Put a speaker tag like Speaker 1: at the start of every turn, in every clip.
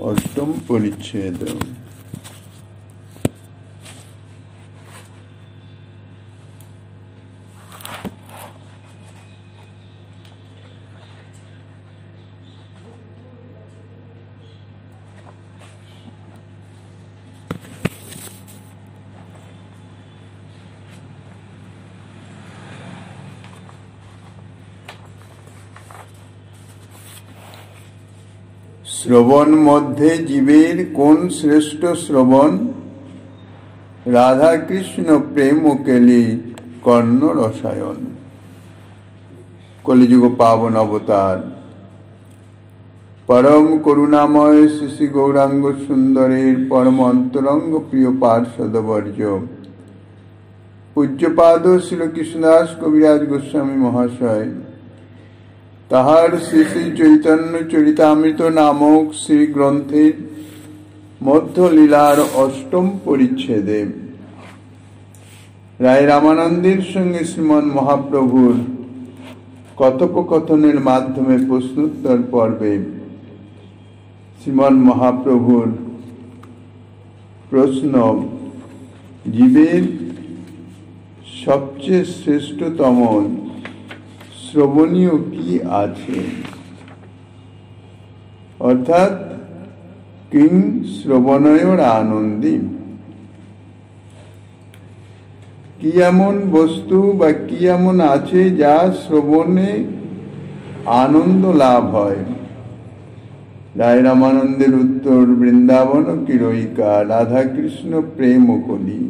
Speaker 1: अष्टम परिच्छेद। শ্রবণ মধ্যে জীবের কোন শ্রেষ্ঠ শ্রবণ? রাধা কৃষ্ণ প্রেম কেলি কর্ণ রসায়ন। কলিযুগ পাবন অবতার পরম করুণাময় শ্রী গৌরাঙ্গ সুন্দরের পরম অন্তরঙ্গ প্রিয় পার্ষদবর্য পূজ্যপাদ শ্রীকৃষ্ণদাস কবিরাজ গোস্বামী মহাশয় তাহার শ্রী শ্রী চৈতন্য চরিতামৃত নামক শ্রী গ্রন্থের মধ্য লীলার অষ্টম পরিচ্ছেদে রায় রামানন্দের সঙ্গে শ্রীমন মহাপ্রভুর কথোপকথনের মাধ্যমে প্রশ্নোত্তর পর্বে শ্রীমন মহাপ্রভুর প্রশ্ন, জীবের সবচেয়ে শ্রেষ্ঠতম শ্রবণীয় কি আছে, অর্থাৎ কিং শ্রবণয়র আনন্দী, কি এমন বস্তু বা কি এমন আছে যা শ্রবণে আনন্দ লাভ হয়। রায় রামানন্দের উত্তর, বৃন্দাবন কিরয়িকা রাধাকৃষ্ণ প্রেম কলি।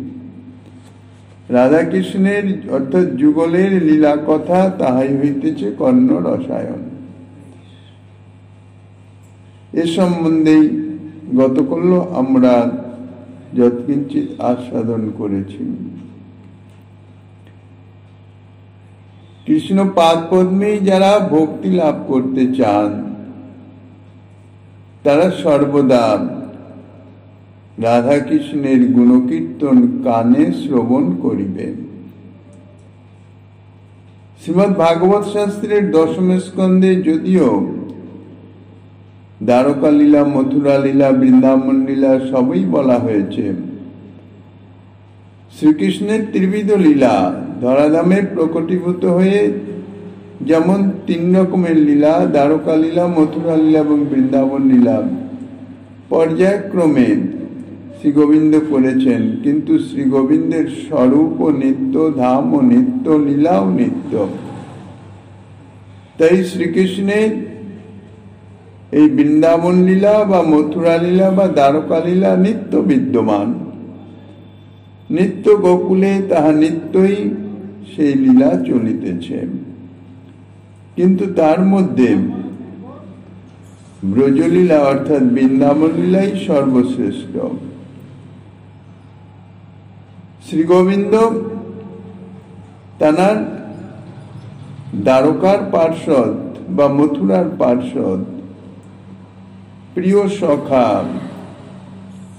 Speaker 1: রাধাকৃষ্ণের অর্থাৎ যুগলের লীলা কথা, তাহাই হইতেছে কর্ণ রসায়ন। এ সম্বন্ধেই গতকাল আমরা যৎকিঞ্চিৎ আস্বাদন করেছি। কৃষ্ণ পাদ পদ্মে যারা ভক্তি লাভ করতে চান তারা সর্বদা রাধা কৃষ্ণের গুণকীর্তন কানে শ্রবণ করিবেন। শ্রীমদ্ ভাগবত শাস্ত্রের দশম স্কন্ধে যদিও দ্বারকা লীলা, মথুরা লীলা, বৃন্দাবন লীলা সবই বলা হয়েছে, শ্রীকৃষ্ণের ত্রিবিধ লীলা ধরাধামে প্রকটীভূত হয়ে যেমন তিন রকমের লীলা, দ্বারকা লীলা, মথুরা লীলা এবং বৃন্দাবন লীলা পর্যায়ক্রমে শ্রী গোবিন্দ করেছেন, কিন্তু শ্রী গোবিন্দের স্বরূপ ও নিত্য, ধাম ও নিত্য, লীলাও নিত্য। তাই শ্রীকৃষ্ণের এই বৃন্দাবন লীলা বা মথুরা লীলা বা দ্বারকা লীলা নিত্য বিদ্যমান, নিত্য গোকুলে তাহা নিত্যই সেই লীলা চলিতেছে। কিন্তু তার মধ্যে ব্রজলীলা অর্থাৎ বৃন্দাবন লীলাই সর্বশ্রেষ্ঠ। শ্রী গোবিন্দ তাঁর দ্বারকার পার্ষদ বা মথুরার পার্ষদ প্রিয় সখা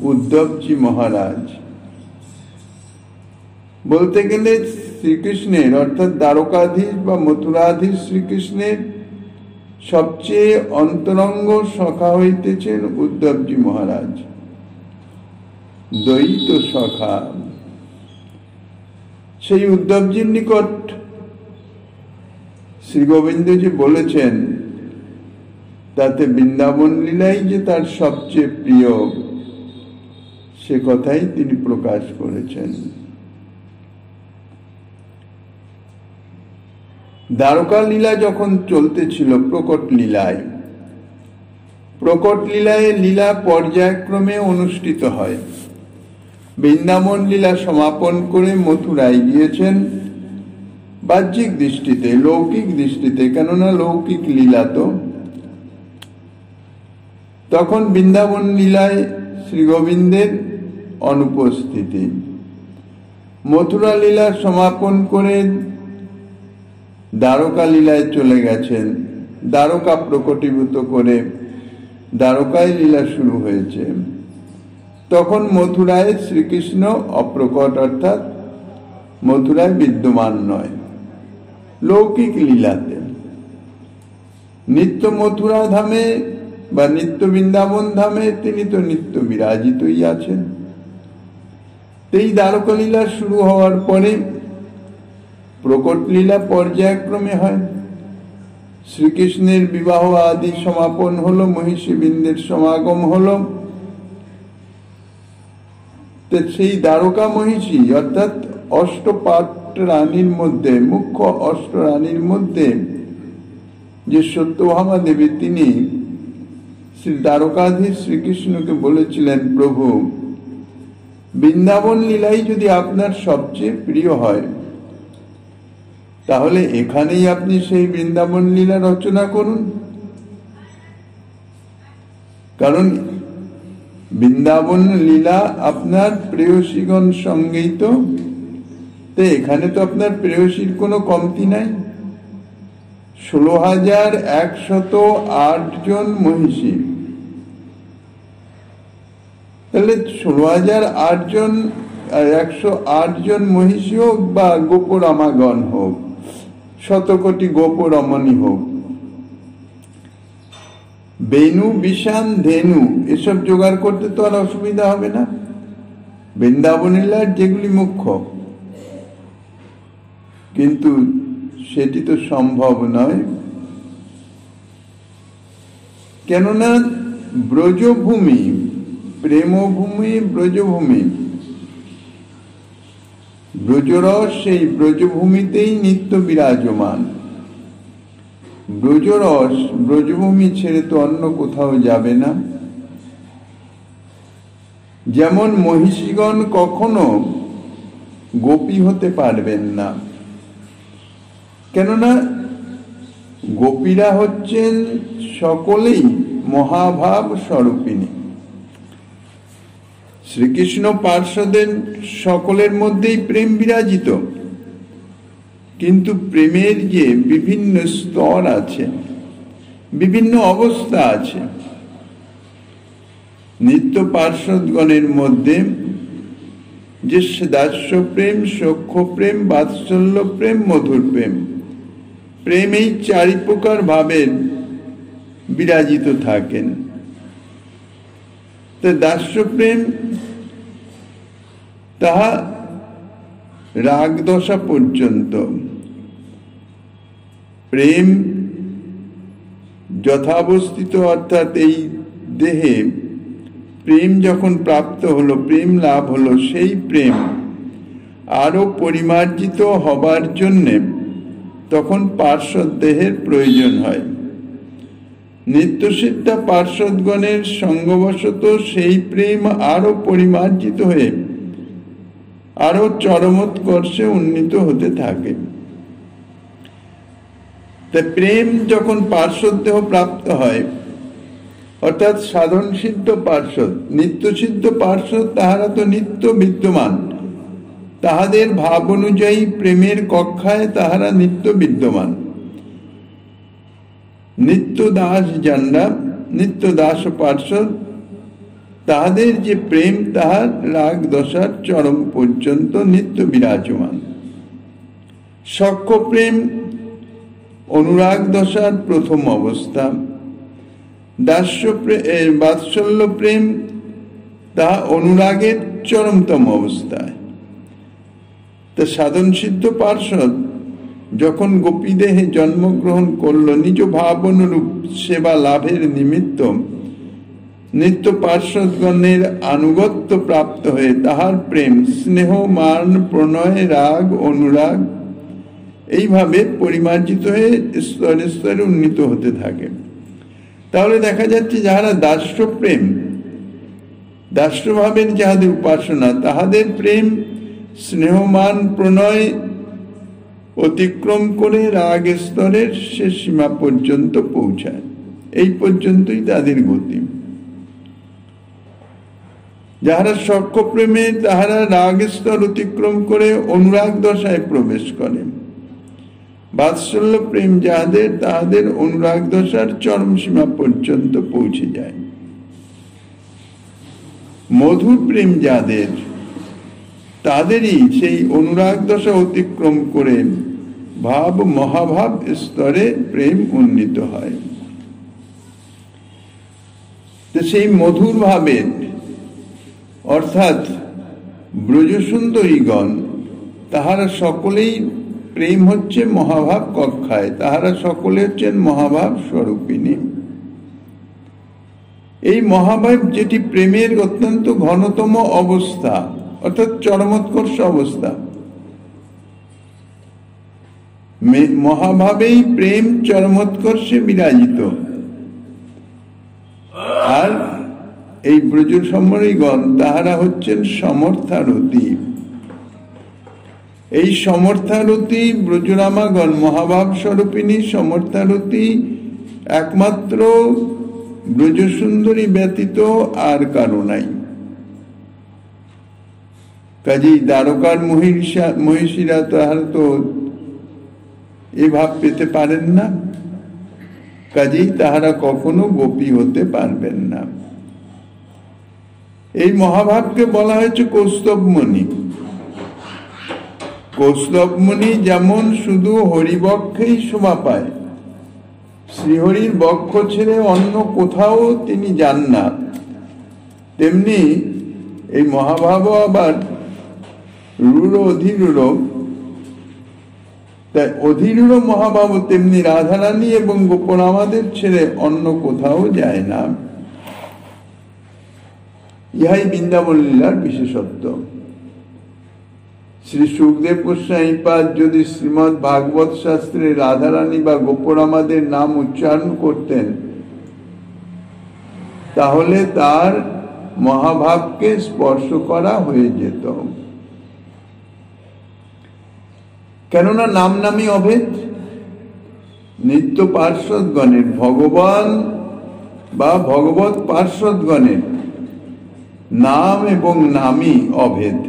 Speaker 1: উদ্ধবজি মহারাজ, বলতে গেলে শ্রীকৃষ্ণের অর্থাৎ দ্বারকাধীশ বা মথুরাধীশ শ্রীকৃষ্ণের সবচেয়ে অন্তরঙ্গ সখা হইতেছেন উদ্ধবজি মহারাজ, দ্বৈত সখা। সেই উদ্ধবজির নিকট শ্রী গোবিন্দ যে বলেছেন তাতে বৃন্দাবন লীলাই যে তার সবচেয়ে প্রিয়, সে কথাই তিনি প্রকাশ করেছেন। দ্বারকা লীলা যখন চলতেছিল প্রকট লীলায়, প্রকট লীলায় লীলা পর্যায়ক্রমে অনুষ্ঠিত হয়। বৃন্দাবন লীলা সমাপন করে মথুরায় গিয়েছেন বাহ্যিক দৃষ্টিতে, লৌকিক দৃষ্টিতে, কেননা লৌকিক লীলা তো। তখন বৃন্দাবন লীলায় শ্রী গোবিন্দের অনুপস্থিতি। মথুরা লীলা সমাপন করে দ্বারকা লীলায় চলে গেছেন, দ্বারকা প্রকটীভূত করে দ্বারকায় লীলা শুরু হয়েছে। তখন মথুরায় শ্রীকৃষ্ণ অপ্রকট, অর্থাৎ মথুরায় বিদ্যমান নয়, লৌকিক লীলাতে। নিত্য মথুরা ধামে বা নিত্য বৃন্দাবন ধামে তিনি তো নিত্য বিরাজিতই আছেন। এই দ্বারকা লীলা শুরু হওয়ার পরে প্রকট লীলা পর্যায়ক্রমে হয়। শ্রীকৃষ্ণের বিবাহ আদি সমাপন হলো, মহিষী বৃন্দের সমাগম হলো। সেই দ্বারকা মহিষী অর্থাৎ অষ্টপাট রানীর মধ্যে, মুখ্য অষ্ট রানীর মধ্যে যে সত্যভামা দেবী, তিনি শ্রী দ্বারকাধীশ শ্রীকৃষ্ণকে বলেছিলেন, প্রভু বৃন্দাবন লীলাই যদি আপনার সবচেয়ে প্রিয় হয়, তাহলে এখানেই আপনি সেই বৃন্দাবন লীলা রচনা করুন। কারণ বৃন্দাবন লীলা আপনার প্রেয়সীগণ সঙ্গেই তো, এখানে তো আপনার প্রেয়সীর কোনো কমতি নাই। 16,108 জন মহিষী, তাহলে 16,008 জন, 108 জন মহিষী হোক বা গোপরমাগণ হোক, শতকোটি গোপরমণী হোক, বেনু বিষান ধেনু এসব জোগাড় করতে তো আর অসুবিধা হবে না। বৃন্দাবন লীলার যেগুলি মুখ্য, কিন্তু সেটি তো সম্ভব নয়। কেননা ব্রজভূমি, প্রেমভূমি, ব্রজভূমি, ব্রজরস সেই ব্রজভূমিতেই নিত্য বিরাজমান। ব্রজরস ব্রজভূমি ছেড়ে তো অন্য কোথাও যাবে না। যেমন মহিষীগণ কখনো গোপী হতে পারবেন না, কেননা গোপীরা হচ্ছেন সকলেই মহাভাব স্বরূপিণী। শ্রীকৃষ্ণ পার্শ্বদের সকলের মধ্যেই প্রেম বিরাজিত, কিন্তু প্রেমের যে বিভিন্ন স্তর আছে, বিভিন্ন অবস্থা আছে। নিত্য পার্শ্বদগণের মধ্যে যে দাস্য প্রেম, সখ্য প্রেম, বাৎসল্য প্রেম, মধুর প্রেম, প্রেম এই 4 প্রকার ভাবে বিরাজিত থাকেন। তো দাস্য প্রেম তাহা রাগ দশা পর্যন্ত। প্রেম যথাবস্থিত, অর্থাৎ এই দেহে প্রেম যখন প্রাপ্ত হলো, প্রেম লাভ হলো, সেই প্রেম আরো পরিমার্জিত হবার জন্যে তখন পার্শ্বদ দেহের প্রয়োজন হয়। নিত্যসিদ্ধা পার্শ্বদগণের সঙ্গবশত সেই প্রেম আরো পরিমার্জিত হয়ে আরো চরমোৎকর্ষে উন্নীত হতে থাকে। তাই প্রেম যখন পার্শ্বদ দেহ প্রাপ্ত হয়, অর্থাৎ সাধন সিদ্ধ পার্শ্বদ, নিত্য সিদ্ধ পার্শ্বদ তাহারা তো নিত্য বিদ্যমান, তাহাদের ভাব অনুযায়ী প্রেমের কক্ষায় তাহারা নিত্য বিদ্যমান। নিত্য দাস যানরা, নিত্য দাস পার্শ্বদ, তাহাদের যে প্রেম তাহার রাগ দশার চরম পর্যন্ত নিত্য বিরাজমান। সখ্য প্রেম অনুরাগ দশার প্রথম অবস্থা, দাস্য বাৎসল্য প্রেম তাহা অনুরাগের চরমতম অবস্থায়। তা সাধন সিদ্ধ পার্শ্বদ যখন গোপীদেহে জন্মগ্রহণ করল, নিজ ভাব অনুরূপ সেবা লাভের নিমিত্ত নিত্য পার্শ্বদগণের আনুগত্য প্রাপ্ত হয়ে তাহার প্রেম, স্নেহ, মান, প্রণয়, রাগ, অনুরাগ এইভাবে পরিমার্জিত হয়ে স্তরে স্তরে উন্নীত হতে থাকে। তাহলে দেখা যাচ্ছে যাহারা দাস্য প্রেম, দাস্যভাবের যাহাদের উপাসনা, তাহাদের প্রেম স্নেহমান প্রণয় অতিক্রম করে রাগ স্তরের শেষ সীমা পর্যন্ত পৌঁছায়। এই পর্যন্তই তাদের গতি। যাহারা সখ্য প্রেমে, তাহারা রাগ স্তর অতিক্রম করে অনুরাগ দশায় প্রবেশ করে। বাৎসল্য প্রেম যাহাদের, তাহাদের অনুরাগ দশার চরম সীমা পর্যন্ত পৌঁছে যায়। মধুর প্রেম যাদের, তাদেরই সেই অনুরাগ দশা অতিক্রম করে ভাব মহাভাব স্তরে প্রেম উন্নীত হয়। তো সেই মধুর ভাবের অর্থাৎ ব্রজসুন্দরীগণ তাহারা সকলেই প্রেম হচ্ছে মহাভাব কক্ষায়, তাহারা সকলে হচ্ছেন মহাভাব স্বরূপিণী। এই মহাভাব যেটি প্রেমের অত্যন্ত ঘনতম অবস্থা অর্থাৎ চরমোৎকর্ষ অবস্থা, মহাভাবেই প্রেম চরমোৎকর্ষে বিরাজিত। আর এই ব্রজ সমরীগণ তাহারা হচ্ছেন সমর্থারতী। এই সমর্থারতী ব্রজরামাগণ মহাভাব স্বরূপিণী সমর্থারতী একমাত্র ব্রজসুন্দরী ব্যতীত আর কারো নাই। কাজেই দ্বারকার মহিষীরা তাহারা তো এ ভাব পেতে পারেন না, কাজেই তাহারা কখনো গোপী হতে পারবেন না। এই মহাভাবকে বলা হয়েছে কৌস্তবমণি। কৌস্তবমণি যেমন শুধু হরিবক্ষেই শোভা পায়, শ্রীহরির বক্ষ ছেড়ে অন্য কোথাও তিনি যান না, তেমনি এই মহাভাব আবার রূঢ় অধিরূঢ়। তাই অধিরূঢ় মহাভাব তেমনি রাধারানী এবং গোপরামাদের ছেড়ে অন্য কোথাও যায় না। ইহাই বৃন্দাবন লীলার বিশেষত্ব। শ্রী সুখদেব গোস্বামীপাদ যদি শ্রীমদ্ ভাগবত শাস্ত্রে রাধারানী বা গোপরামাদের নাম উচ্চারণ করতেন, তাহলে তার মহাভাবকে স্পর্শ করা হয়ে যেত। কেননা নাম নামই অভেদ। নিত্য পার্শ্বদগণের ভগবান বা ভগবত পার্শ্বদগণের নাম এবং নামই অভেদ।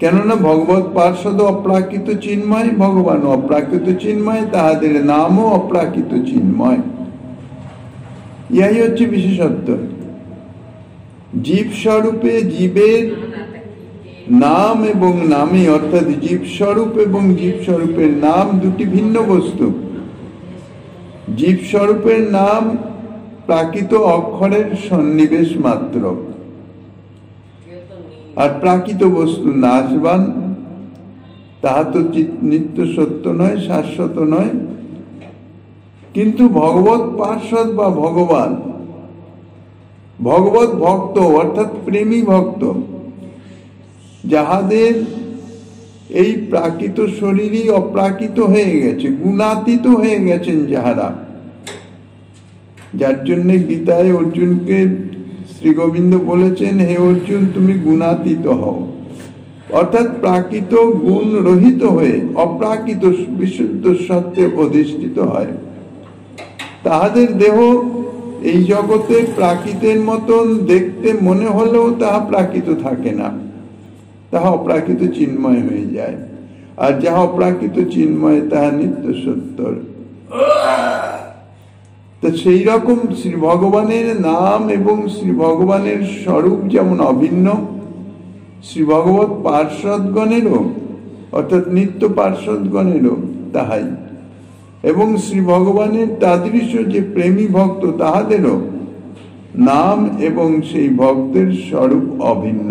Speaker 1: কেননা ভগবত পার্শ্বদ অপ্রাকৃত চিন্ময়, ভগবান অপ্রাকৃত চিন্ময়, তাহাদের নামও অপ্রাকৃত চিন্ময়। ইহাই হচ্ছে বিশেষত্ব। জীব স্বরূপে জীবের নাম এবং নামে অর্থাৎ জীব স্বরূপ এবং জীব স্বরূপের নাম দুটি ভিন্ন বস্তু। জীব স্বরূপের নাম প্রাকৃত অক্ষরের সন্নিবেশ মাত্র, আর প্রাকৃত বস্তু নাশবান, তাহা তো নিত্য সত্য নয়, শাশ্বত নয়। কিন্তু ভগবত পার্ষদ বা ভগবান, ভগবত ভক্ত অর্থাৎ প্রেমী ভক্ত, যাহাদের এই প্রাকৃত শরীরই অপ্রাকৃত হয়ে গেছে, গুণাতীত হয়ে গেছেন যাহারা, যার জন্য গীতায় অর্জুনকে শ্রী গোবিন্দ বলেছেন, হে অর্জুন তুমি গুণাতীত হও, অর্থাৎ প্রাকৃত গুণ রহিত হয়ে অপ্রাকৃত বিশুদ্ধ সত্ত্বে অধিষ্ঠিত হয়। তাহাদের দেহ এই জগতে প্রাকৃতের মতন দেখতে মনে হলেও তাহা প্রাকৃত থাকে না, তাহা অপ্রাকৃত চিন্ময় হয়ে যায়। আর যাহা অপ্রাকৃত চিন্ময় তাহা নিত্য সত্য। তো সেই রকম শ্রী ভগবানের নাম এবং শ্রী ভগবানের স্বরূপ যেমন অভিন্ন, শ্রী ভগবত পার্ষদগণেরও অর্থাৎ নিত্য পার্ষদগণেরও তাহাই, এবং শ্রী ভগবানের তাদৃশ যে প্রেমী ভক্ত তাহাদেরও নাম এবং সেই ভক্তের স্বরূপ অভিন্ন।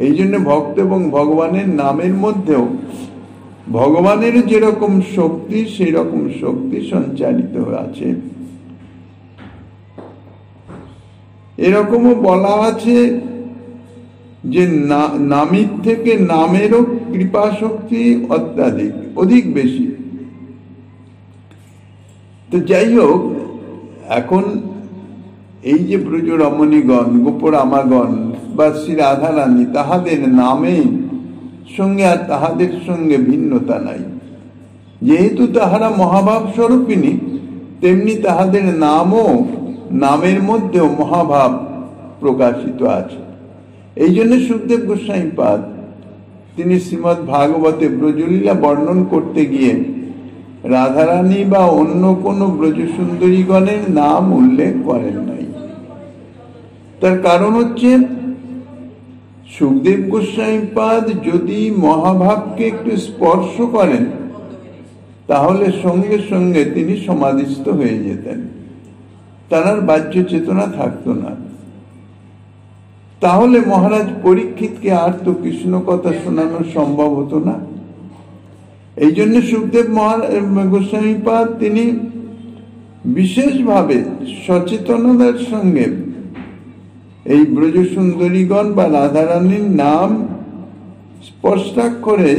Speaker 1: এই জন্য ভক্ত এবং ভগবানের নামের মধ্যেও ভগবানের যেরকম শক্তি সেই রকম শক্তি সঞ্চারিত আছে। এরকমও বলা আছে যে নামের থেকে নামেরও কৃপা শক্তি অত্যাধিক, অধিক বেশি। তো যাই হোক, এখন এই যে ব্রজ রমণীগণ গোপরামাগণ বা শ্রী রাধারানী, তাহাদের নামের সঙ্গে আর তাহাদের সঙ্গে ভিন্নতা নাই। যেহেতু তাহারা মহাভাব স্বরূপিণী, তেমনি তাহাদের নামও নামের মধ্যেও মহাভাব প্রকাশিত আছে। এই জন্য সুখদেব গোস্বামীপাদ তিনি শ্রীমদ্ ভাগবতে ব্রজলীলা বর্ণন করতে গিয়ে রাধারানী বা অন্য কোন ব্রজসুন্দরীগণের নাম উল্লেখ করেন নাই। তার কারণ হচ্ছে সুখদেব গোস্বামীপাদ যদি মহাভাবকে একটু স্পর্শ করেন তাহলে সঙ্গে সঙ্গে তিনি সমাধিস্থ হয়ে যেতেন। তার বাহ্য চেতনা থাকতো না। তাহলে মহারাজ পরীক্ষিতকে আর তো কৃষ্ণ কথা শোনানো সম্ভব হতো না। এই জন্য সুখদেব গোস্বামীপাদ তিনি বিশেষভাবে সচেতনতার সঙ্গে এই ব্রজ সুন্দরীগণ বা রাধারানীর নাম স্পষ্টাক্ষরে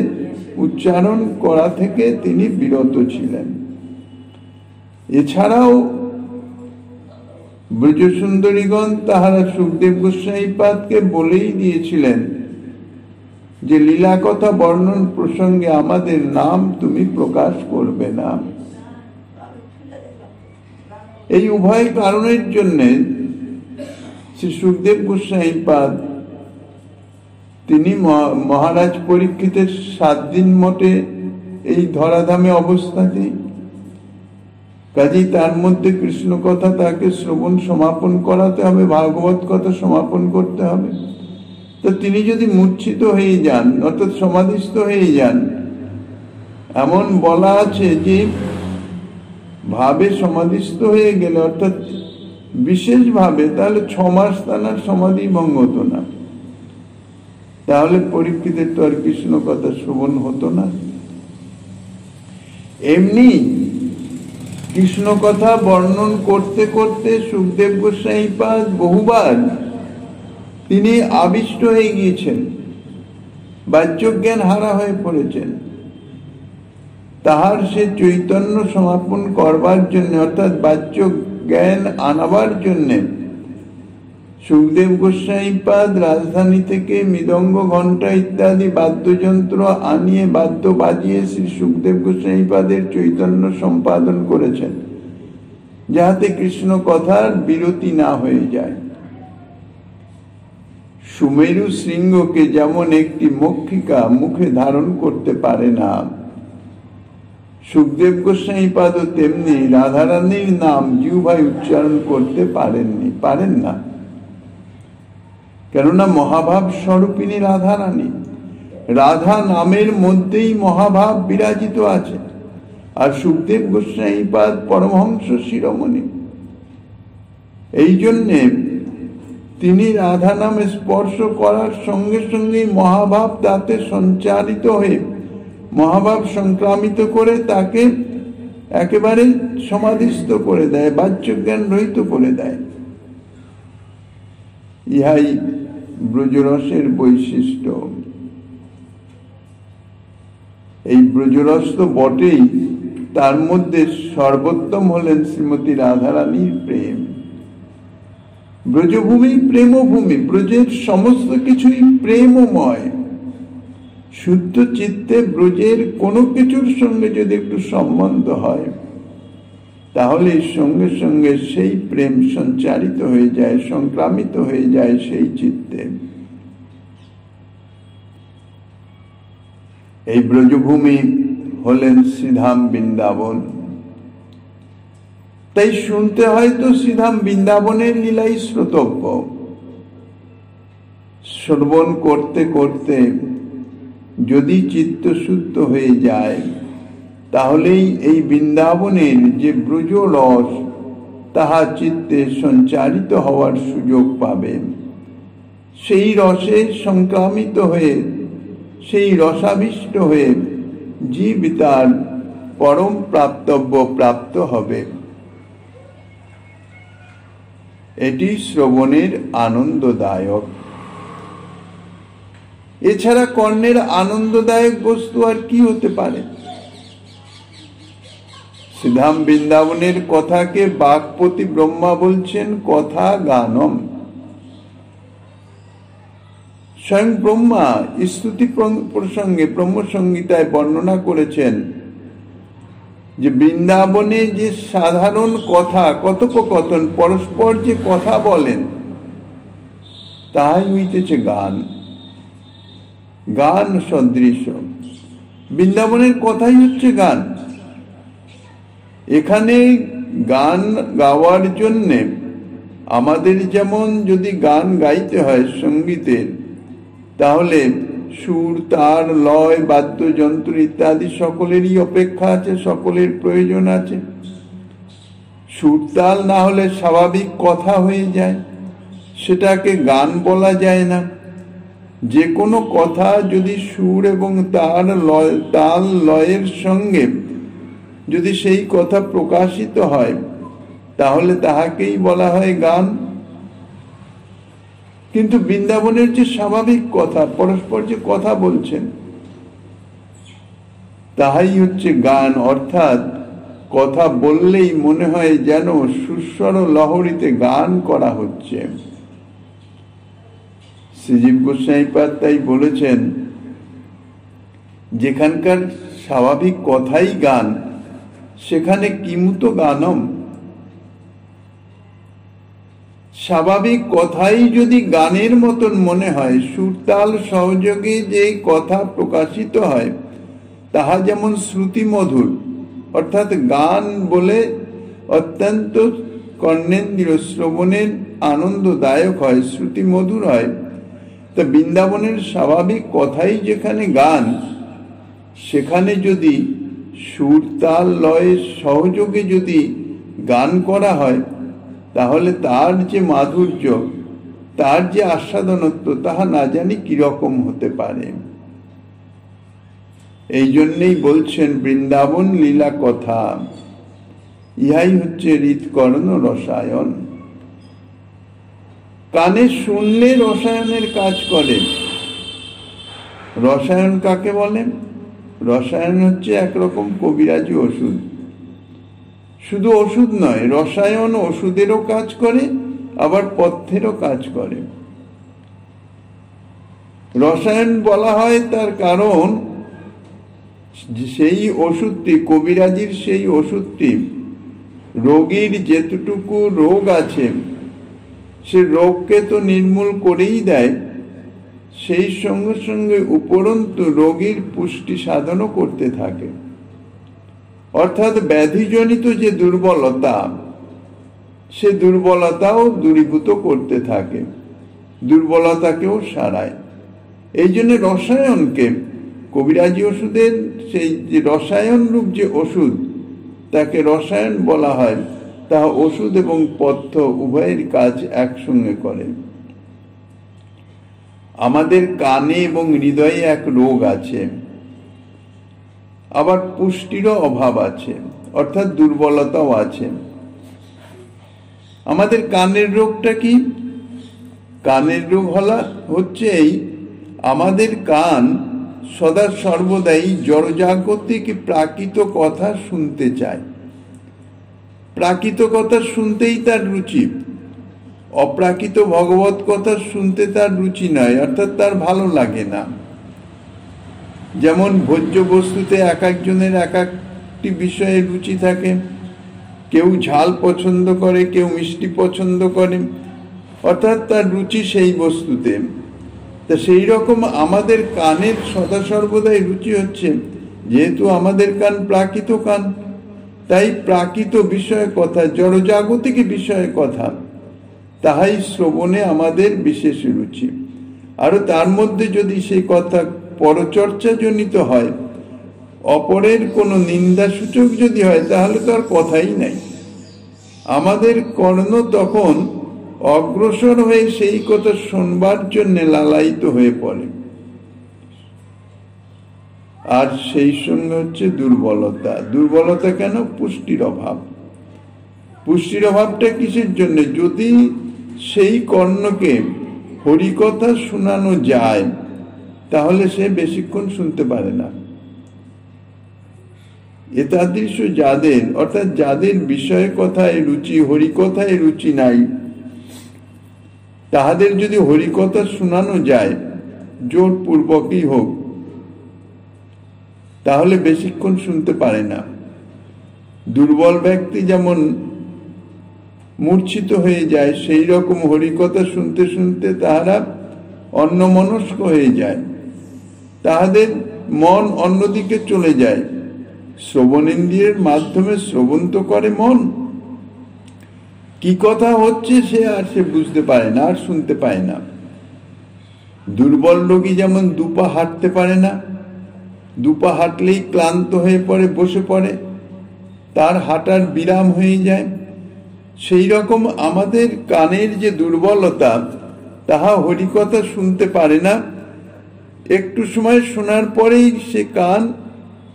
Speaker 1: উচ্চারণ করা থেকে তিনি বিরত ছিলেন। এছাড়াও ব্রজ সুন্দরীগণ তাহারা সুখদেব গোস্বামীপাদকে বলেই দিয়েছিলেন যে লীলা কথা বর্ণন প্রসঙ্গে আমাদের নাম তুমি প্রকাশ করবে না। এই উভয় কারণের জন্য শ্রী সুখদেব গোস্বামীপাদ তিনি মহারাজ পরীক্ষিতের 7 দিন মোটে এই ধরাধামে অবস্থাতে, কাজেই তার মধ্যে কৃষ্ণ কথা তাকে শ্রবণ সমাপন করাতে হবে, ভাগবত কথা সমাপন করতে হবে। তো তিনি যদি মূর্ছিত হয়ে যান অর্থাৎ সমাধিস্থ হয়ে যান, এমন বলা আছে যে ভাবে সমাধিস্থ হয়ে গেলে অর্থাৎ বিশেষ ভাবে, তাহলে 6 মাস তার সমাধি ভঙ্গ হতো না। তাহলে পরীক্ষিতের তো আর কৃষ্ণ কথা শ্রবণ হতো না। এমনি কৃষ্ণ কথা বর্ণন করতে করতে সুখদেব গোস্বামীপাদ বহুবার তিনি আবিষ্ট হয়ে গিয়েছেন, বাহ্যজ্ঞান হারা হয়ে পড়েছেন। তাহার সে চৈতন্য সমাপন করবার জন্য অর্থাৎ বাহ্য জ্ঞান আনাবার জন্য সুখদেব গোস্বামীপাদ রাজধানী থেকে মৃদঙ্গ, ঘণ্টা ইত্যাদি বাদ্যযন্ত্র আনিয়ে বাদ্য বাজিয়ে শ্রী সুখদেব গোস্বামীপাদের চৈতন্য সম্পাদন করেছেন, যাহাতে কৃষ্ণ কথার বিরতি না হয়ে যায়। সুমেরু শৃঙ্গকে যেমন একটি মক্ষিকা মুখে ধারণ করতে পারে না, সুখদেব গোস্বামীপাদও তেমনি রাধারানীর নাম জিহ্বায় উচ্চারণ করতে পারেন না। কেননা মহাভাব স্বরূপিণী রাধারানী, রাধা নামের মধ্যেই মহাভাব বিরাজিত আছে। আর সুখদেব গোস্বামীপাদ পরমহংস শিরোমণি, এই জন্যে তিনি রাধা নামে স্পর্শ করার সঙ্গে সঙ্গে মহাভাব তাতে সঞ্চারিত হয়ে মহাভাব সংক্রামিত করে তাকে একেবারে সমাধিস্থ করে দেয়, বাহ্যজ্ঞান রহিত করে দেয়। ইহাই ব্রজরসের বৈশিষ্ট্য। এই ব্রজরস তো বটেই, তার মধ্যে সর্বোত্তম হলেন শ্রীমতী রাধারানীর প্রেম। ব্রজভূমি প্রেমভূমি, ব্রজের সমস্ত কিছুই প্রেমময়। শুদ্ধ চিত্তে ব্রজের কোনো কিছুর সঙ্গে যদি একটু সম্বন্ধ হয়, তাহলে সঙ্গে সঙ্গে সেই প্রেম সঞ্চারিত হয়ে যায়, সংক্রামিত হয়ে যায় সেই চিত্তে। এই ব্রজভূমি হলেন শ্রীধাম বৃন্দাবন। তাই শুনতে হয়তো শ্রীধাম বৃন্দাবনের লীলাই শ্রোতব্য। শ্রবণ করতে করতে যদি চিত্ত শুদ্ধ হয়ে যায়, তাহলেই এই বৃন্দাবনের যে ব্রজ রস তাহা চিত্তে সঞ্চারিত হওয়ার সুযোগ পাবে। সেই রসে সংক্রামিত হয়ে, সেই রসাবিষ্ট হয়ে জীব তার পরম প্রাপ্তব্য প্রাপ্ত হবে। এটি শ্রবণের আনন্দদায়ক। এছাড়া কর্ণের আনন্দদায়ক বস্তু আর কি হতে পারে? শ্রীধাম বৃন্দাবনের কথাকে বাক্পতি ব্রহ্মা বলছেন কথা গানম। স্বয়ং ব্রহ্মা স্তুতি প্রসঙ্গে ব্রহ্মসংহিতায় বর্ণনা করেছেন যে বৃন্দাবনে যে সাধারণ কথা কথোপকথন, পরস্পর যে কথা বলেন, তাই হইতেছে গান। গান সদৃশ বৃন্দাবনের কথাই হচ্ছে গান। এখানে গান গাওয়ার জন্যে আমাদের যেমন যদি গান গাইতে হয় সঙ্গীতের, তাহলে সুর, তার, লয়, বাদ্যযন্ত্র ইত্যাদি সকলেরই অপেক্ষা আছে, সকলের প্রয়োজন আছে। সুরতাল না হলে স্বাভাবিক কথা হয়ে যায়, সেটাকে গান বলা যায় না। যে কোনো কথা যদি সুর এবং তাল লয়ের সঙ্গে যদি সেই কথা প্রকাশিত হয়, তাহলে তাহাকেই বলা হয় গান। কিন্তু বৃন্দাবনের যে স্বাভাবিক কথা, পরস্পর যে কথা বলছেন, তাহাই হচ্ছে গান। অর্থাৎ কথা বললেই মনে হয় যেন সুস্বর লহরীতে গান করা হচ্ছে। শ্রীজীব গোস্বামীপাদ তাই বলেছেন, যেখানকার স্বাভাবিক কথাই গান, সেখানে কিমুত গানম। স্বাভাবিক কথাই যদি গানের মতন মনে হয়, সুরতাল সহযোগে যে কথা প্রকাশিত হয় তাহা যেমন শ্রুতি মধুর, অর্থাৎ গান বলে অত্যন্ত কর্ণেন্দ্রিয় শ্রবণের আনন্দদায়ক হয়, শ্রুতি মধুর হয়। তা বৃন্দাবনের স্বাভাবিক কথাই যেখানে গান, সেখানে যদি সুরতাল লয়ের সহযোগে যদি গান করা হয়, তাহলে তার যে মাধুর্য, তার যে আস্বাদনত্ব, তাহা না জানি কিরকম হতে পারে। এই জন্যই বলছেন বৃন্দাবন লীলা কথা, ইহাই হচ্ছে হৃৎকর্ণ রসায়ন। কানে শুনলে রসায়নের কাজ করে। রসায়ন কাকে বলে? রসায়ন হচ্ছে একরকম কবিরাজি ওষুধ। শুধু ওষুধ নয়, রসায়ন ওষুধেরও কাজ করে, আবার পথ্যেরও কাজ করে। রসায়ন বলা হয় তার কারণ সেই ওষুধটি, কবিরাজির সেই ওষুধটি রোগীর যেতটুকু রোগ আছে সে রোগকে তো নির্মূল করেই দেয়, সেই সঙ্গে সঙ্গে উপরন্তু রোগীর পুষ্টি সাধনও করতে থাকে। অর্থাৎ ব্যাধিজনিত যে দুর্বলতা, সে দুর্বলতাও দূরীভূত করতে থাকে, দুর্বলতাকেও সারায়। এই জন্য রসায়নকে, কবিরাজি ওষুধের সেই যে রসায়ন রূপ যে ওষুধ, তাকে রসায়ন বলা হয়। তা ওষুধ এবং পথ্য উভয়ের কাজ একসঙ্গে করে। আমাদের কানে এবং হৃদয়ে এক রোগ আছে, আবার পুষ্টিরও অভাব আছে, অর্থাৎ দুর্বলতাও আছে। আমাদের কানের রোগটা কি? কানের রোগ হচ্ছে এই, আমাদের কান সদা সর্বদাই জড়জাগতিক প্রাকৃত কথা শুনতে চায়। প্রাকৃত কথা শুনতেই তার রুচি, অপ্রাকৃত ভগবত কথা শুনতে তার রুচি নয়, অর্থাৎ তার ভালো লাগে না। যেমন ভোজ্য বস্তুতে এক একজনের এক একটি বিষয়ে রুচি থাকে, কেউ ঝাল পছন্দ করে, কেউ মিষ্টি পছন্দ করে, অর্থাৎ তার রুচি সেই বস্তুতে। তা সেই রকম আমাদের কানের সদা সর্বদাই রুচি হচ্ছে, যেহেতু আমাদের কান প্রাকৃত কান, তাই প্রাকৃত বিষয় কথা, জড়জাগতিক বিষয় কথা, তাহাই শ্রবণে আমাদের বিশেষ রুচি। আরো তার মধ্যে যদি সেই কথা পরচর্চা জনিত হয়, অপরের কোনো নিন্দা সূচক যদি হয়, তাহলে তো আর কথাই নাই। আমাদের কর্ণ তখন অগ্রসর হয়ে সেই কথা শুনবার জন্য লালায়িত হয়ে পড়ে। আর সেই সঙ্গে হচ্ছে দুর্বলতা। দুর্বলতা কেন? পুষ্টির অভাব। পুষ্টির অভাবটা কিসের জন্য? যদি সেই কর্ণকে হরিকথা শোনানো যায়, তাহলে সে বেশিক্ষণ শুনতে পারে না। এতাদৃশ যাদের, অর্থাৎ যাদের বিষয় কথায় রুচি, হরিকথায় রুচি নাই, তাহাদের যদি হরিকথা শোনানো যায়, জোরপূর্বকই হোক, তাহলে বেশিক্ষণ শুনতে পারে না। দুর্বল ব্যক্তি যেমন মূর্ছিত হয়ে যায়, সেই রকম হরিকথা শুনতে শুনতে তাহারা অন্যমনস্ক হয়ে যায়, তাহাদের মন অন্যদিকে চলে যায়। শ্রবণেন্দ্রিয়ের মাধ্যমে শ্রবণ তো করে মন, কি কথা হচ্ছে সে বুঝতে পারে না, আর শুনতে পায় না। দুর্বল রোগী যেমন দুপা হাঁটতে পারে না, দুপা হাঁটলেই ক্লান্ত হয়ে পড়ে, বসে পড়ে, তার হাঁটার বিরাম হয়ে যায়। সেই রকম আমাদের কানের যে দুর্বলতা, তাহা হরিকথা শুনতে পারে না। একটু সময় শোনার পরেই সে কান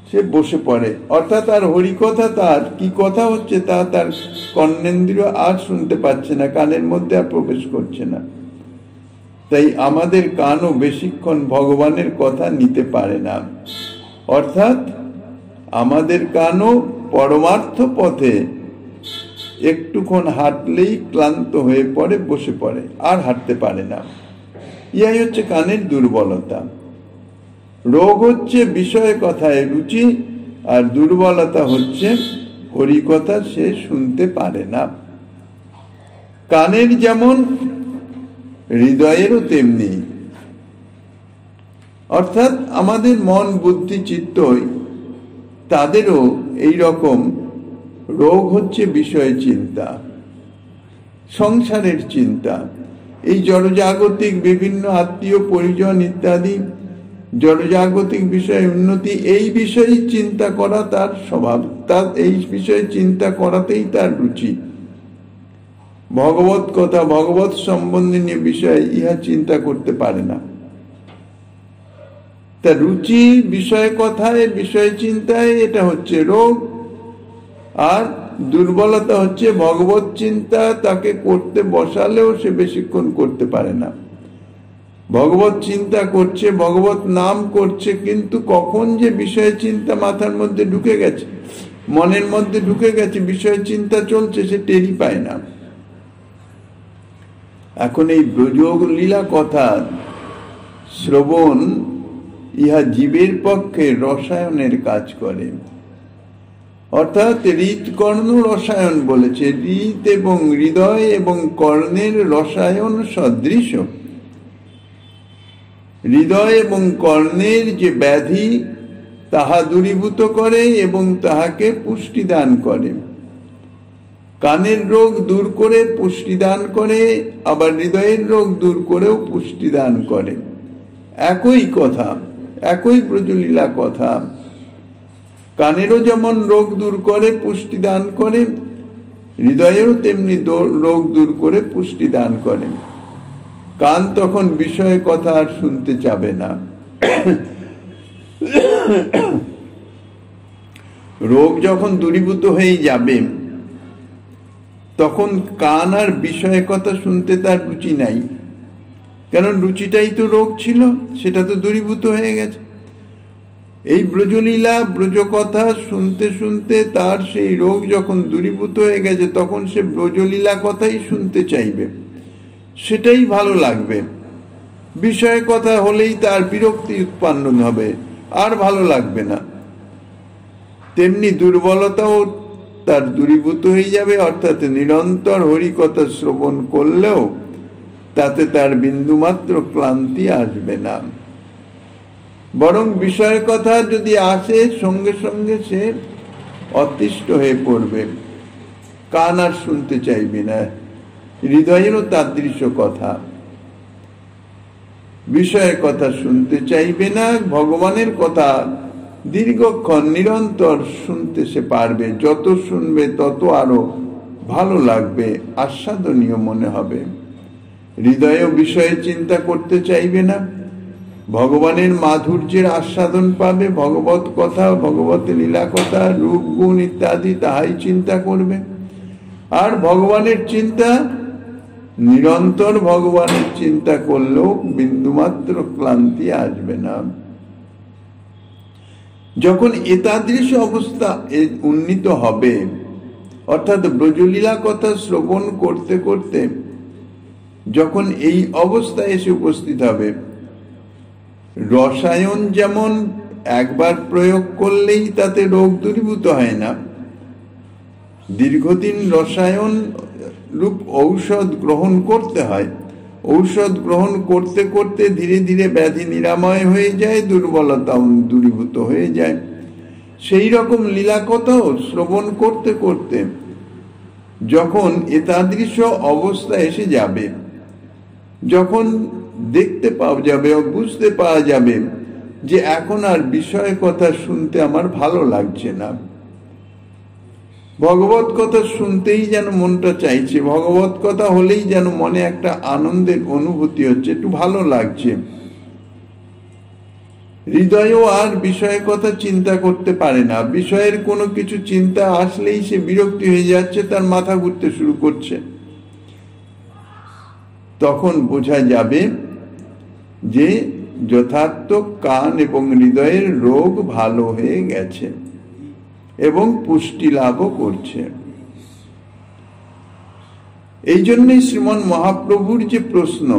Speaker 1: সে বসে পড়ে, অর্থাৎ আর হরিকথা তার কি কথা হচ্ছে তা তার কর্ণেন্দ্রিয় আর শুনতে পাচ্ছে না, কানের মধ্যে আর প্রবেশ করছে না। তাই আমাদের কানও বেশিক্ষণ ভগবানের কথা নিতে পারে না, অর্থাৎ আমাদের কানও পরমার্থ পথে একটুক্ষণ হাঁটলেই ক্লান্ত হয়ে পড়ে, বসে পড়ে, আর হাঁটতে পারে না। ইহাই হচ্ছে কানের দুর্বলতা। রোগ হচ্ছে বিষয় কথায় রুচি, আর দুর্বলতা হচ্ছে হরিকথা সে শুনতে পারে না। কানের যেমন হৃদয়েরও তেমনি, অর্থাৎ আমাদের মন বুদ্ধি চিত্ত তাদেরও এই রকম রোগ হচ্ছে বিষয় চিন্তা, সংসারের চিন্তা। এই জড়জাগতিক বিভিন্ন আত্মীয় পরিজন ইত্যাদি জড়জাগতিক বিষয় উন্নতি, এই বিষয়ে চিন্তা করা তার স্বভাব, তার এই বিষয়ে চিন্তা করাতেই তার রুচি। ভগবত কথা, ভগবত সম্বন্ধীয় বিষয় ইহা চিন্তা করতে পারে না। তার রুচি বিষয় কথায়, বিষয় চিন্তায়, এটা হচ্ছে রোগ। আর দুর্বলতা হচ্ছে ভগবত চিন্তা তাকে করতে বসালেও সে বেশিক্ষণ করতে পারে না। ভগবত চিন্তা করছে, ভগবত নাম করছে, কিন্তু কখন যে বিষয় চিন্তা মাথার মধ্যে ঢুকে গেছে, মনের মধ্যে ঢুকে গেছে, বিষয় চিন্তা চলছে, সে টেরই পায় না। এখন এই ব্রজ লীলা কথা শ্রবণ ইহা জীবের পক্ষে রসায়নের কাজ করে, অর্থাৎ হৃদ কর্ণ রসায়ন বলেছে। হৃদ এবং হৃদয় এবং কর্ণের রসায়ন সদৃশ। হৃদয় এবং কর্ণের যে ব্যাধি তাহা দূরীভূত করে এবং তাহাকে পুষ্টি দান করে। কানের রোগ দূর করে পুষ্টি দান করে, আবার হৃদয়ের রোগ দূর করেও পুষ্টি দান করে। একই কথা, একই ব্রজলীলা কথা। কানেরও যেমন রোগ দূর করে পুষ্টি দান করে, হৃদয়েরও তেমনি রোগ দূর করে পুষ্টি দান করে। কান তখন বিষয় কথা আর শুনতে চাবে না। রোগ যখন দূরীভূত হয়ে যাবে, তখন কান আর বিষয় কথা শুনতে তার রুচি নাই, কারণ রুচিটাই তো রোগ ছিল, সেটা তো দূরীভূত হয়ে গেছে। এই ব্রজলীলা ব্রজকথা শুনতে শুনতে তার সেই রোগ যখন দূরীভূত হয়ে গেছে, তখন সে ব্রজলীলা কথাই শুনতে চাইবে, সেটাই ভালো লাগবে। বিষয় কথা হলেই তার বিরক্তি উৎপন্ন হবে, আর ভালো লাগবে না। তেমনি দুর্বলতাও তার দূরীভূত হয়ে যাবে, অর্থাৎ নিরন্তর হরিকথা শ্রবণ করলেও তাতে তার বিন্দুমাত্র ক্লান্তি আসবে না। বরং বিষয় কথা যদি আসে, সঙ্গে সঙ্গে সে অতিষ্ঠ হয়ে পড়বে, কান আর শুনতে চাইবে না। হৃদয়েরও তাদৃশ কথা, বিষয়ের কথা শুনতে চাইবে না। ভগবানের কথা দীর্ঘক্ষণ নিরন্তর শুনতে সে পারবে, যত শুনবে তত আরো ভালো লাগবে, আস্বাদনীয় মনে হবে। হৃদয়ে বিষয়ে চিন্তা করতে চাইবে না, ভগবানের মাধুর্যের আস্বাদন পাবে। ভগবত কথা, ভগবত লীলা কথা, রূপ গুণ ইত্যাদি তাহাই চিন্তা করবে। আর ভগবানের চিন্তা, নিরন্তর ভগবানের চিন্তা করলেও বিন্দুমাত্র ক্লান্তি আসবে না। যখন এতাদৃশ অবস্থা উন্নীত হবে, অর্থাৎ ব্রজলীলা কথা শ্রবণ করতে করতে যখন এই অবস্থা এসে উপস্থিত হবে, রসায়ন যেমন একবার প্রয়োগ করলেই তাতে রোগ দূরীভূত হয় না, দীর্ঘদিন রসায়ন রূপ ঔষধ গ্রহণ করতে হয়। ঔষধ গ্রহণ করতে করতে ধীরে ধীরে ব্যাধি নিরাময় হয়ে যায়, দুর্বলতা দূরীভূত হয়ে যায়। সেই রকম লীলা কথাও শ্রবণ করতে করতে যখন এতাদৃশ অবস্থা এসে যাবে, যখন দেখতে পাওয়া যাবে, বুঝতে পাওয়া যাবে যে এখন আর বিষয় কথা শুনতে আমার ভালো লাগছে না, ভগবত কথা শুনতেই যেন মনটা চাইছে, ভগবত কথা হলেই যেন মনে একটা আনন্দের অনুভূতি হচ্ছে, একটু ভালো লাগছে। হৃদয়ও আর বিষয়ের কথা চিন্তা করতে পারে না, বিষয়ের কোনো কিছু চিন্তা আসলেই সে বিরক্তি হয়ে যাচ্ছে, তার মাথা ঘুরতে শুরু করছে। তখন বোঝা যাবে যে যথার্থ কান এবং হৃদয়ের রোগ ভালো হয়ে গেছে এবং পুষ্টি লাভও করছে। এই জন্যই শ্রীমন মহাপ্রভুর যে প্রশ্ন,